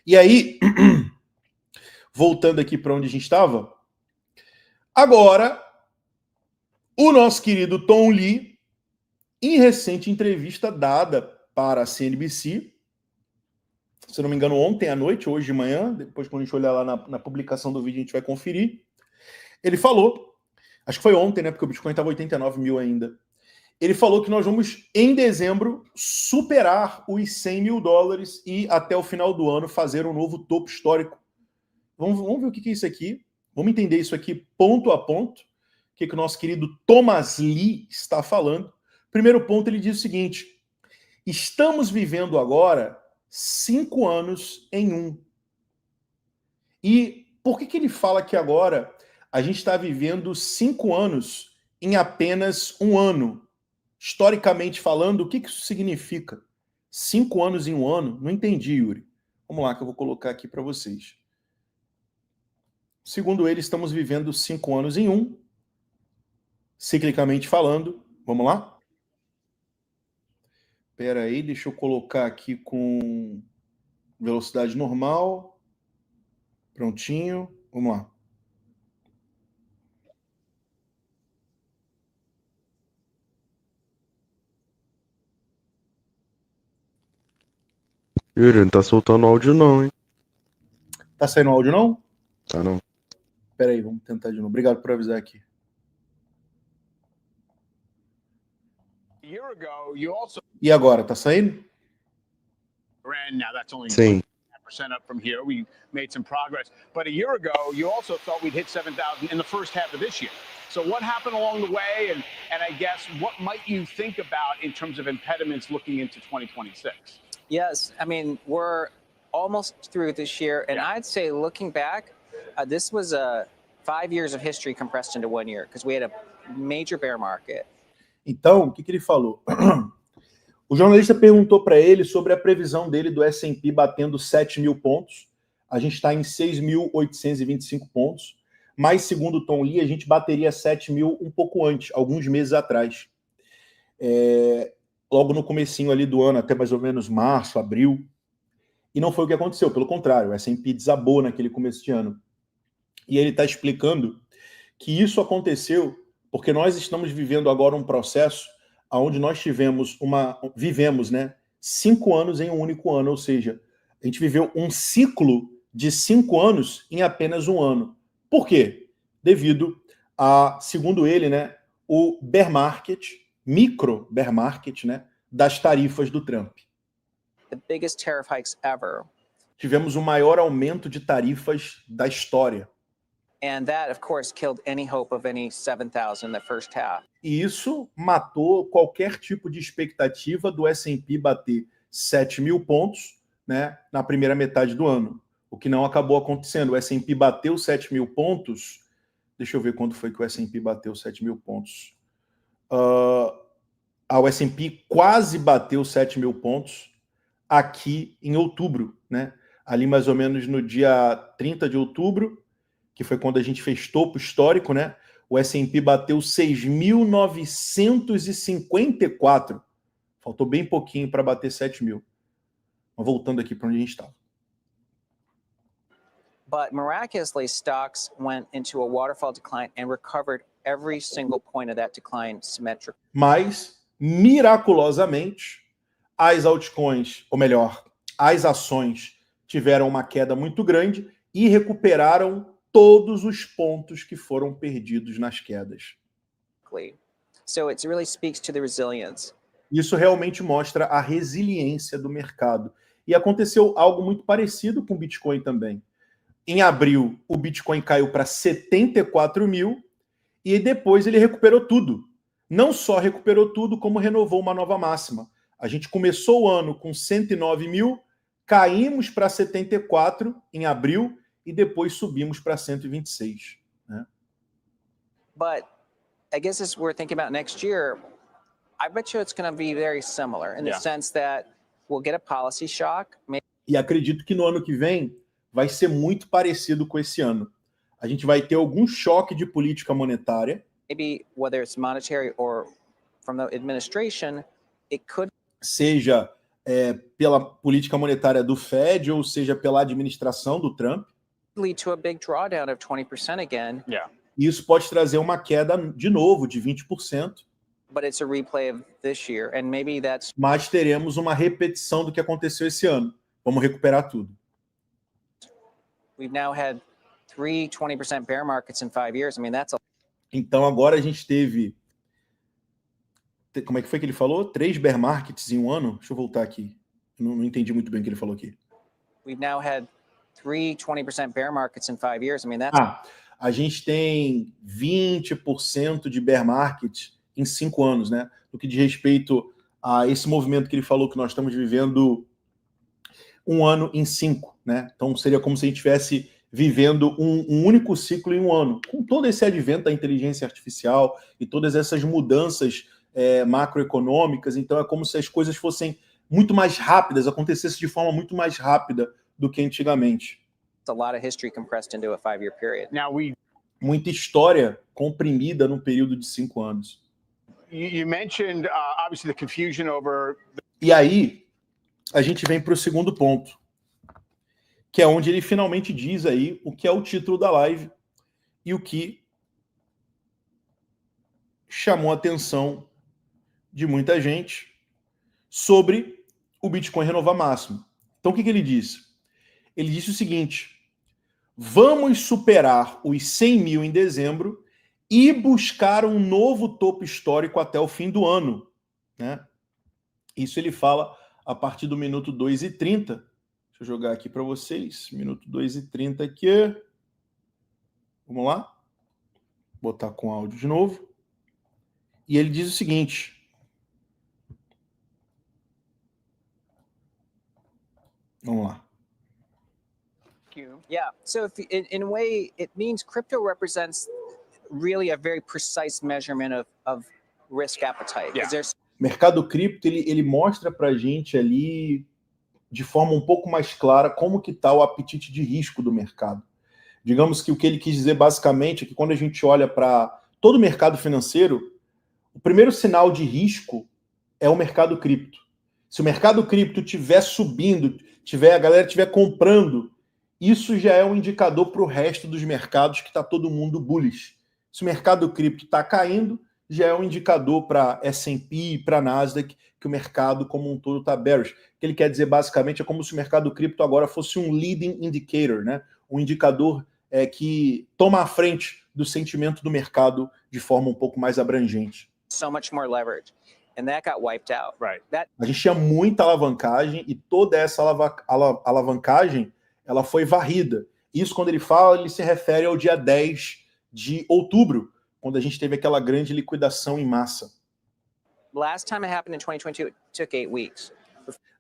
E aí, voltando aqui para onde a gente estava, agora, o nosso querido Tom Lee, em recente entrevista dada para a CNBC, se não me engano, ontem à noite, hoje de manhã, depois quando a gente olhar lá na publicação do vídeo, a gente vai conferir, ele falou, acho que foi ontem, né, porque o Bitcoin estava 89 mil ainda, ele falou que nós vamos, em dezembro, superar os 100 mil dólares e, até o final do ano, fazer um novo topo histórico. Vamos ver o que é isso aqui. Vamos entender isso aqui ponto a ponto. O que o nosso querido Thomas Lee está falando. Primeiro ponto, ele diz o seguinte: estamos vivendo agora 5 anos em um. E por que ele fala que agora a gente está vivendo 5 anos em apenas um ano? Historicamente falando, o que isso significa? 5 anos em um ano? Não entendi, Yuri. Vamos lá que eu vou colocar aqui para vocês. Segundo ele, estamos vivendo 5 anos em um, ciclicamente falando. Vamos lá? Espera aí, deixa eu colocar aqui com velocidade normal. Prontinho. Vamos lá. Yuri, não tá soltando áudio não, hein? Tá saindo áudio não? Tá não. Espera aí, vamos tentar de novo. Obrigado por avisar aqui. E agora, tá saindo? Sim. Up from here, we made some progress. But a year ago, you also thought we'd hit 7,000 in the first half of this year. So what happened along the way, and I guess what might you think about in terms of impediments looking into 2026? Yes, I mean, we're almost through this year, and I'd say looking back, this was 5 years of history compressed into 1 year because we had a major bear market. Então, o que ele falou? O jornalista perguntou para ele sobre a previsão dele do S&P batendo 7 mil pontos. A gente está em 6.825 pontos. Mas, segundo o Tom Lee, a gente bateria 7 mil um pouco antes, alguns meses atrás. Logo no comecinho ali do ano, até mais ou menos março, abril. E não foi o que aconteceu, pelo contrário, o S&P desabou naquele começo de ano. E ele está explicando que isso aconteceu porque nós estamos vivendo agora um processo onde nós vivemos, né, 5 anos em um único ano, ou seja, a gente viveu um ciclo de 5 anos em apenas um ano. Por quê? Devido a, segundo ele, né, o bear market, micro bear market, né, das tarifas do Trump. The biggest tariff hikes ever. Tivemos o maior aumento de tarifas da história. And that, of course, killed any hope of any 7,000 in the first half. E isso matou qualquer tipo de expectativa do S&P bater 7 mil pontos, né, na primeira metade do ano. O que não acabou acontecendo. O S&P bateu 7 mil pontos. Deixa eu ver quando foi que o S&P bateu 7 mil pontos. O S&P quase bateu 7 mil pontos aqui em outubro, né? Ali mais ou menos no dia 30 de outubro, que foi quando a gente fez topo histórico, né? O S&P bateu 6.954. Faltou bem pouquinho para bater 7 mil. Mas voltando aqui para onde a gente estava. But miraculously, stocks went into a waterfall decline and recovered every single point of that decline symmetrically. Mas, miraculosamente, as altcoins, ou melhor, as ações tiveram uma queda muito grande e recuperaram todos os pontos que foram perdidos nas quedas. So it really speaks to the resilience. Isso realmente mostra a resiliência do mercado. E aconteceu algo muito parecido com o Bitcoin também. Em abril, o Bitcoin caiu para 74 mil e depois ele recuperou tudo. Não só recuperou tudo, como renovou uma nova máxima. A gente começou o ano com 109 mil, caímos para 74 em abril e depois subimos para 126. Né? But I guess as we're thinking about next year, I bet you it's going to be very similar in the sense that we'll get a policy shock. E acredito que no ano que vem vai ser muito parecido com esse ano. A gente vai ter algum choque de política monetária. Maybe whether it's monetary or from the administration, it could. Seja pela política monetária do Fed, ou seja, pela administração do Trump. Lead to a big drawdown of 20% again. Yeah. E isso pode trazer uma queda de novo de 20%. But it's a replay of this year, and maybe that's Mas teremos uma repetição do que aconteceu esse ano. Vamos recuperar tudo. we've now had 20% bear markets in 5 years. I mean, that's a Então agora a gente teve... Como é que foi que ele falou? 3 bear markets em um ano? Deixa eu voltar aqui. Eu não entendi muito bem o que ele falou aqui. we've now had 20% bear markets in 5 years. I mean, that's A gente tem 20% de bear market em 5 anos, né? No que diz respeito a esse movimento que ele falou que nós estamos vivendo um ano em 5, né? Então seria como se a gente estivesse vivendo um único ciclo em um ano. Com todo esse advento da inteligência artificial e todas essas mudanças macroeconômicas, então é como se as coisas fossem muito mais rápidas, acontecesse de forma muito mais rápida do que antigamente. a lot of history compressed into a 5-year period. Now, Muita história comprimida num período de 5 anos. you mentioned obviously the confusion over E aí, a gente vem para o segundo ponto, que é onde ele finalmente diz aí o que é o título da live e o que chamou a atenção de muita gente sobre o Bitcoin renovar máximo. Então, o que ele disse? Ele disse o seguinte: vamos superar os 100 mil em dezembro e buscar um novo topo histórico até o fim do ano, né? Isso ele fala a partir do minuto 2:30. Deixa eu jogar aqui para vocês. Minuto 2:30 aqui. Vamos lá. Botar com áudio de novo. E ele diz o seguinte: vamos lá. Yeah. So if, in a way, it means crypto represents really a very precise measurement of risk appetite. 'Cause Yeah. there's O mercado cripto, ele mostra para a gente ali, de forma um pouco mais clara, como que está o apetite de risco do mercado. Digamos que o que ele quis dizer basicamente é que quando a gente olha para todo o mercado financeiro, o primeiro sinal de risco é o mercado cripto. Se o mercado cripto estiver subindo, a galera estiver comprando, isso já é um indicador para o resto dos mercados que está todo mundo bullish. Se o mercado cripto está caindo, já é um indicador para S&P e para Nasdaq que o mercado como um todo está bearish. O que ele quer dizer basicamente é como se o mercado cripto agora fosse um leading indicator, né? Um indicador que toma a frente do sentimento do mercado de forma um pouco mais abrangente. so much more leverage, and that got wiped out. right. A gente tinha muita alavancagem e toda essa alavancagem ela foi varrida. Isso, quando ele fala, ele se refere ao dia 10 de outubro, quando a gente teve aquela grande liquidação em massa. Last time it happened in 2022, it took 8 weeks.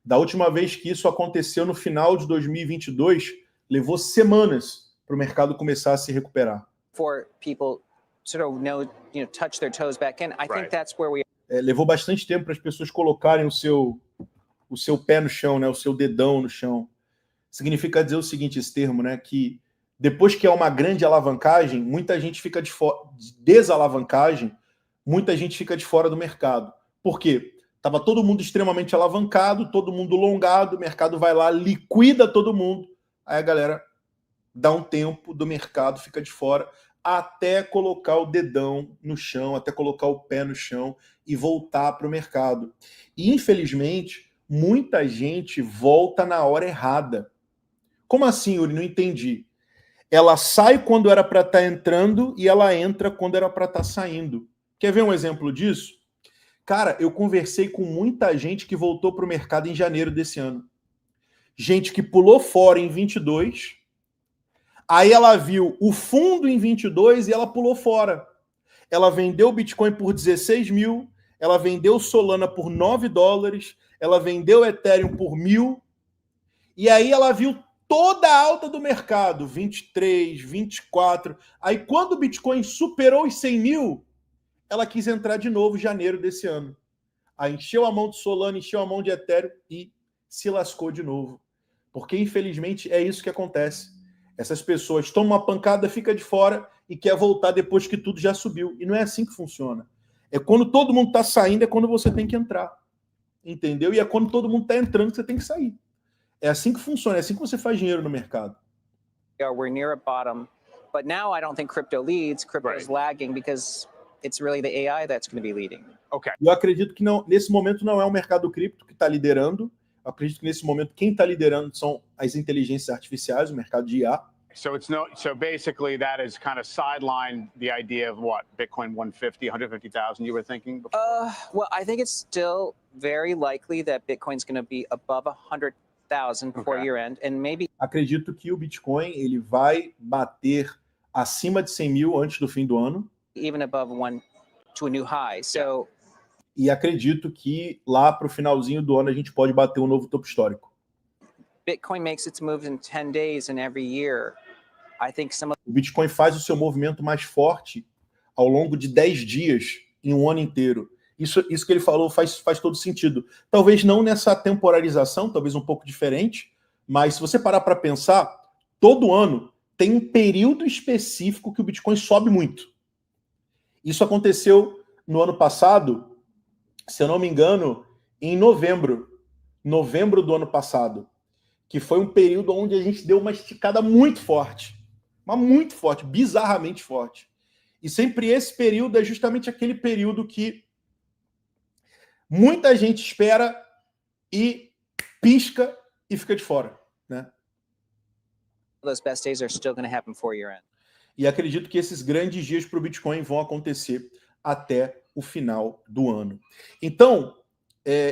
Da última vez que isso aconteceu no final de 2022, levou semanas para o mercado começar a se recuperar. For people sort of touch their toes back in. I think Right. that's where we Levou bastante tempo para as pessoas colocarem o seu pé no chão, né, o seu dedão no chão. Significa dizer o seguinte, esse termo, né, que depois que é uma grande alavancagem, muita gente fica de fora, desalavancagem, muita gente fica de fora do mercado. Por quê? Estava todo mundo extremamente alavancado, todo mundo longado, o mercado vai lá, liquida todo mundo, aí a galera dá um tempo do mercado, fica de fora, até colocar o dedão no chão, até colocar o pé no chão e voltar para o mercado. E, infelizmente, muita gente volta na hora errada. Como assim, Yuri? Não entendi. Ela sai quando era para estar entrando e ela entra quando era para estar saindo. Quer ver um exemplo disso? Cara, eu conversei com muita gente que voltou para o mercado em janeiro desse ano. Gente que pulou fora em 22, aí ela viu o fundo em 22 e ela pulou fora. Ela vendeu o Bitcoin por 16 mil, ela vendeu Solana por $9, ela vendeu Ethereum por 1.000, e aí ela viu toda a alta do mercado, 23, 24. Aí quando o Bitcoin superou os 100 mil, ela quis entrar de novo em janeiro desse ano. Aí encheu a mão de Solana, encheu a mão de Ethereum e se lascou de novo. Porque, infelizmente, é isso que acontece. Essas pessoas tomam uma pancada, fica de fora e quer voltar depois que tudo já subiu. E não é assim que funciona. É quando todo mundo está saindo, é quando você tem que entrar. entendeu? E é quando todo mundo está entrando que você tem que sair. É assim que funciona, é assim que você faz dinheiro no mercado. We're near a bottom, but now I don't think crypto leads. Crypto is lagging because it's really the AI that's going to be leading. Okay. Eu acredito que não, nesse momento não é o mercado cripto que está liderando. Eu acredito que nesse momento quem está liderando são as inteligências artificiais, o mercado de IA. So so basically that is kind of sidelined the idea of what, Bitcoin 150, 150,000 you were thinking before? Well, I think it's still very likely that Bitcoin's going to be above 100,000 before Okay. year end, and maybe Acredito que o Bitcoin ele vai bater acima de 100 mil antes do fim do ano. even above one to a new high. So E acredito que lá para o finalzinho do ano a gente pode bater um novo topo histórico. Bitcoin makes its moves in 10 days and every year. I think some of O Bitcoin faz o seu movimento mais forte ao longo de 10 dias em um ano inteiro. Isso que ele falou faz todo sentido. Talvez não nessa temporalização, talvez um pouco diferente, mas se você parar para pensar, todo ano tem um período específico que o Bitcoin sobe muito. Isso aconteceu no ano passado, se eu não me engano, em novembro do ano passado, que foi um período onde a gente deu uma esticada muito forte, mas muito forte, bizarramente forte. E sempre esse período é justamente aquele período que muita gente espera e pisca e fica de fora, né? those best days are still going to happen before year end. E acredito que esses grandes dias para o Bitcoin vão acontecer até o final do ano. Então,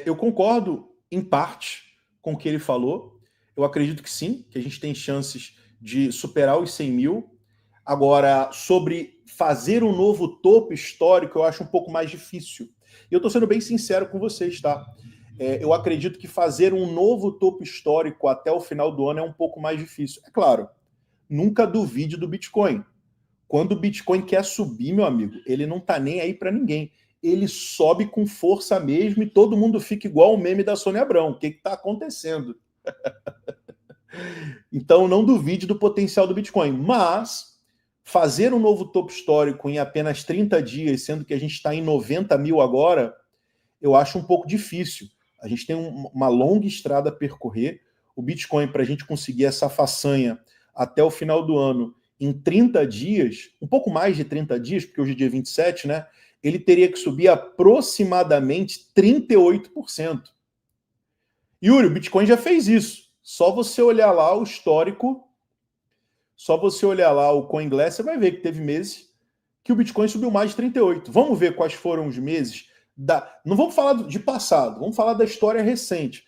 eu concordo em parte com o que ele falou. Eu acredito que sim, que a gente tem chances de superar os 100 mil. Agora, sobre fazer um novo topo histórico, eu acho um pouco mais difícil. E eu estou sendo bem sincero com vocês, tá? Eu acredito que fazer um novo topo histórico até o final do ano é um pouco mais difícil. É claro, nunca duvide do Bitcoin. Quando o Bitcoin quer subir, meu amigo, ele não tá nem aí para ninguém. Ele sobe com força mesmo e todo mundo fica igual o meme da Sônia Abrão. O que está acontecendo? Então não duvide do potencial do Bitcoin. Mas fazer um novo topo histórico em apenas 30 dias, sendo que a gente está em 90 mil agora, eu acho um pouco difícil. A gente tem uma longa estrada a percorrer. O Bitcoin, para a gente conseguir essa façanha até o final do ano, em 30 dias, um pouco mais de 30 dias, porque hoje é dia 27, né? Ele teria que subir aproximadamente 38%. Yuri, o Bitcoin já fez isso. Só você olhar lá o histórico, só você olhar lá o CoinGlass, você vai ver que teve meses que o Bitcoin subiu mais de 38%. Vamos ver quais foram os meses. Não vamos falar de passado, vamos falar da história recente.